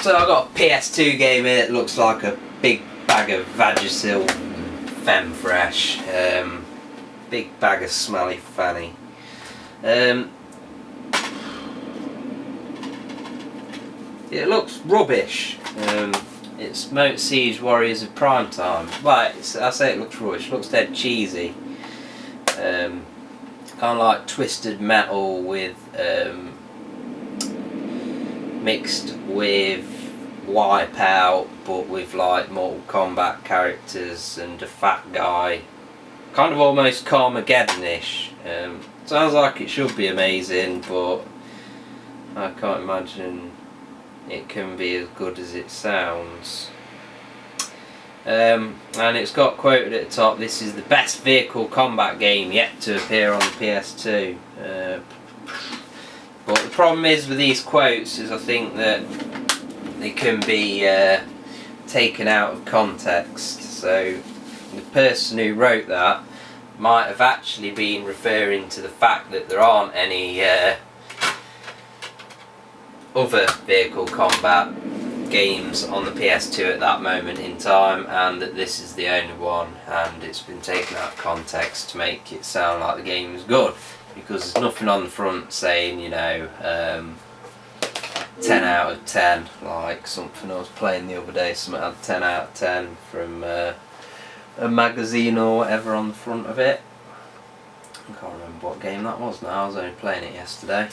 So I got a PS2 game here. It looks like a big bag of Vagisil Femme Fresh. Big bag of smelly fanny. It looks rubbish. It's Motorsiege Warriors of Primetime. Right, I say it looks rubbish. It looks dead cheesy. Kind of like twisted metal with mixed with Wipeout, but with like Mortal Kombat characters and a fat guy. Kind of almost Carmageddon-ish. Sounds like it should be amazing, but I can't imagine it can be as good as it sounds. And it's got quoted at the top, "This is the best vehicle combat game yet to appear on the PS2. But the problem is with these quotes is I think that they can be taken out of context. So the person who wrote that might have actually been referring to the fact that there aren't any other vehicle combat games on the PS2 at that moment in time, and that this is the only one, and it's been taken out of context to make it sound like the game is good, because there's nothing on the front saying, you know, 10 out of 10, like something I was playing the other day, something had 10 out of 10 from a magazine or whatever on the front of it. I can't remember what game that was now, I was only playing it yesterday.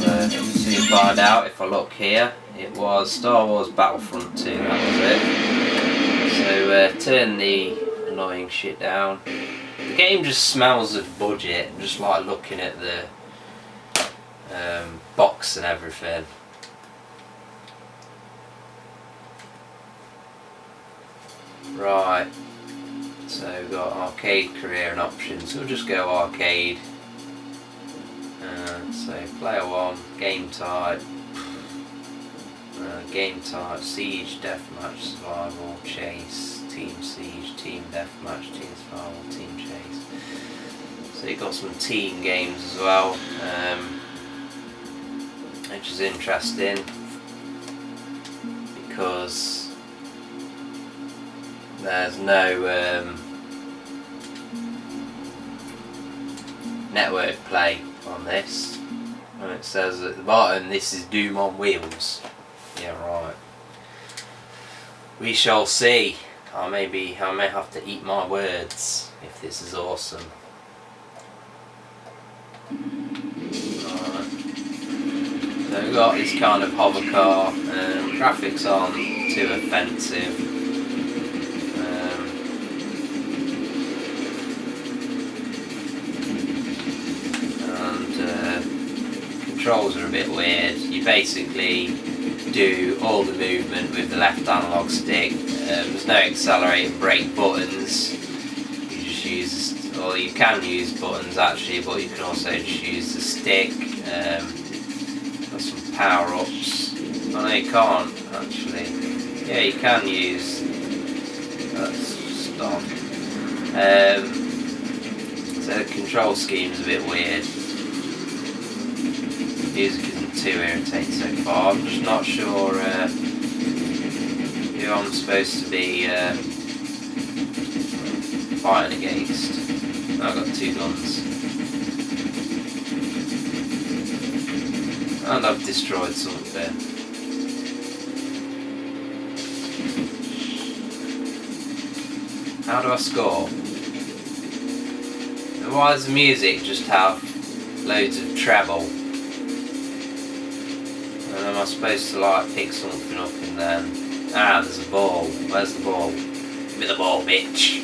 I'll soon find out if I look here. It was Star Wars Battlefront 2, that was it. So turn the annoying shit down. The game just smells of budget, just like looking at the box and everything. Right, so we've got arcade, career and options. We'll just go arcade. So player 1, game type, siege, deathmatch, survival, chase, team siege, team deathmatch, team survival, team chase. So you've got some team games as well, which is interesting because there's no network play on this. And it says at the bottom, "This is Doom on wheels." Yeah, right. We shall see. I may have to eat my words if this is awesome. Right. So we've got this kind of hover car. Graphics aren't too offensive. Controls are a bit weird. You basically do all the movement with the left analog stick. There's no accelerate and brake buttons. You just use, or you can use buttons actually, but you can also just use the stick. Got some power ups. Oh no, you can't actually. Yeah, you can use. That's stop. So the control scheme's a bit weird. Music isn't too irritating so far. I'm just not sure who I'm supposed to be fighting against. I've got 2 guns. And I've destroyed something. How do I score? And why does the music just have loads of treble? And am I supposed to like pick something up and then... Ah, there's a ball. Where's the ball? Give me the ball, bitch.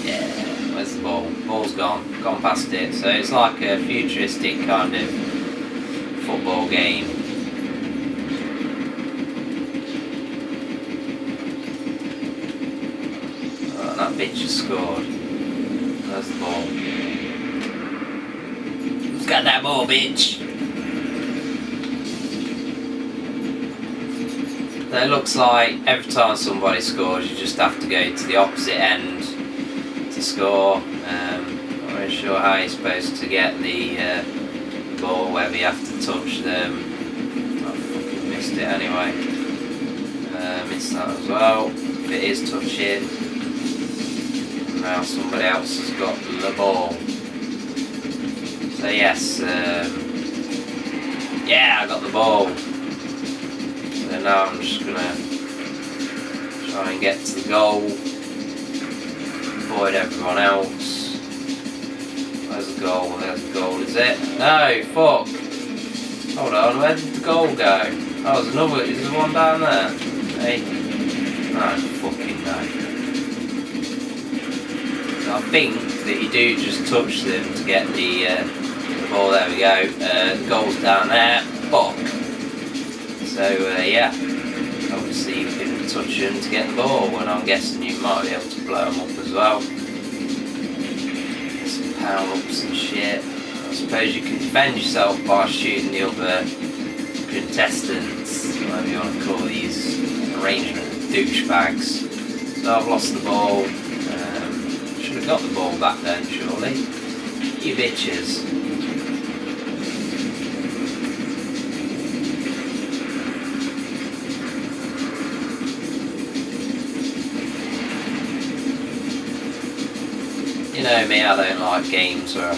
Yeah, where's the ball? Ball's gone. Gone past it. So it's like a futuristic kind of football game. Oh, that bitch has scored. Where's the ball? Got that ball, bitch. So it looks like every time somebody scores, you just have to go to the opposite end to score. Not really sure how you're supposed to get the the ball, whether you have to touch them. I fucking missed it anyway. Missed that as well. If it is touching, now somebody else has got the ball. So yes, yeah, I got the ball. So now I'm just gonna try and get to the goal, avoid everyone else. Where's the goal? There's the goal, is it? No, fuck! Hold on, where did the goal go? Oh, there's another, is there one down there? Hey? No, fucking no. So I think that you do just touch them to get the ball. There we go. The goal's down there. Fuck. So yeah, obviously you can touch them to get the ball, and I'm guessing you might be able to blow them up as well. Some power ups and shit. I suppose you can defend yourself by shooting the other contestants, whatever you want to call these arrangement douchebags. So I've lost the ball. Should have got the ball back then, surely. You bitches. You know me, I don't like games where I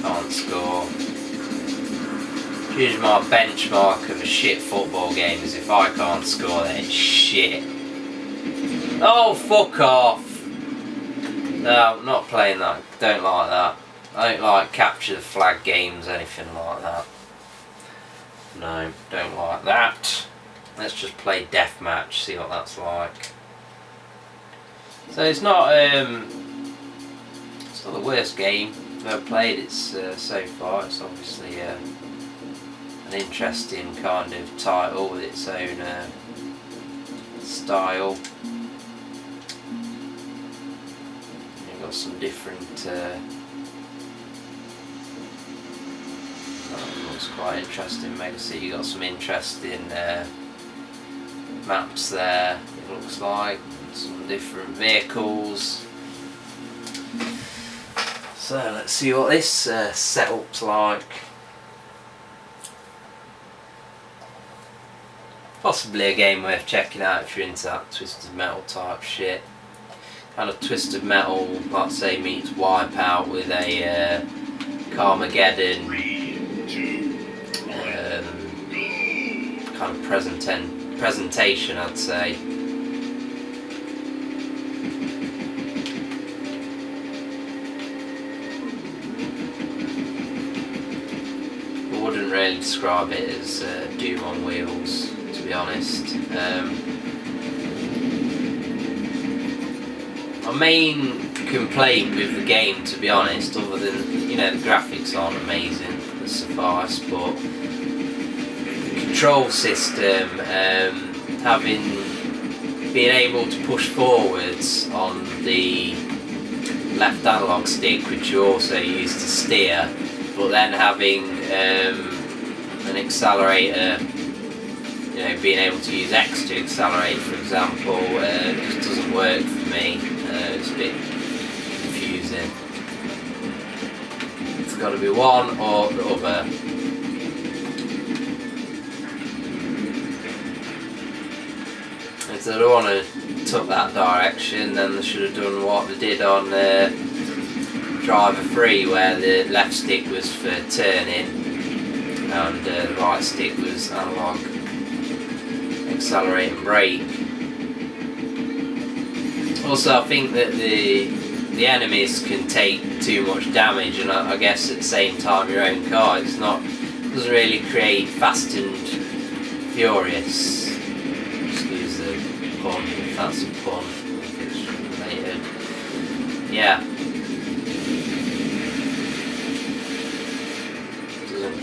can't score. Usually my benchmark of a shit football game is if I can't score, then it's shit. Oh, fuck off! No, I'm not playing that. Don't like that. I don't like capture the flag games, anything like that. No, don't like that. Let's just play deathmatch, see what that's like. So it's not the worst game I've ever played. It's so far. It's obviously an interesting kind of title with its own style. You've got some different. Looks quite interesting. Mega City. You got some interesting maps there. It looks like. Some different vehicles. So let's see what this setup's like. Possibly a game worth checking out if you're into that Twisted Metal type shit. Kind of Twisted Metal, like say, meets Wipeout with a Carmageddon kind of presentation, I'd say. Wouldn't really describe it as Doom on wheels, to be honest. My main complaint with the game, to be honest, other than, you know, the graphics aren't amazing, that suffice, but the control system, being able to push forwards on the left analog stick, which you also use to steer, but then having an accelerator, you know, being able to use X to accelerate, for example, just doesn't work for me. It's a bit confusing. It's got to be one or the other. If they don't want to took that direction, then they should have done what they did on Driver 3, where the left stick was for turning and the right stick was analog accelerate and brake. Also, I think that the enemies can take too much damage, and I guess at the same time your own car doesn't really create Fast and Furious. Excuse the pun, if that's a pun, if it's related. Yeah.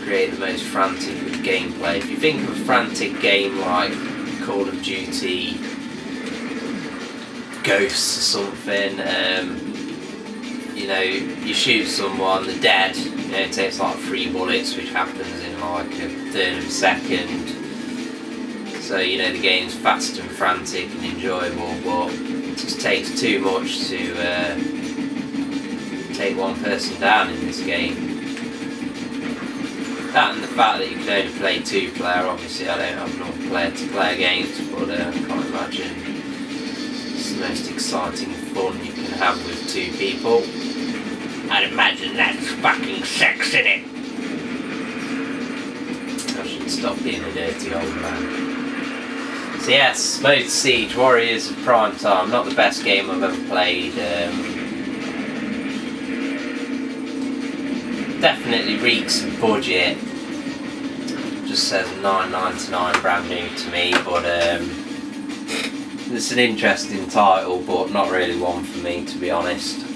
Create the most frantic gameplay. If you think of a frantic game like Call of Duty Ghosts or something, you know, you shoot someone, they're dead, you know, it takes like 3 bullets, which happens in like a third of a second. So, you know, the game's fast and frantic and enjoyable, but it just takes too much to take one person down in this game. fact that you can only play 2 player, obviously I don't have another player to play against, but I can't imagine it's the most exciting fun you can have with 2 people. I'd imagine that's fucking sex, innit? I should stop being a dirty old man. So yes, Motorsiege, Warriors of Primetime, not the best game I've ever played. Definitely reeks of budget. Just says $9.99, brand new to me, but it's an interesting title, but not really one for me, to be honest.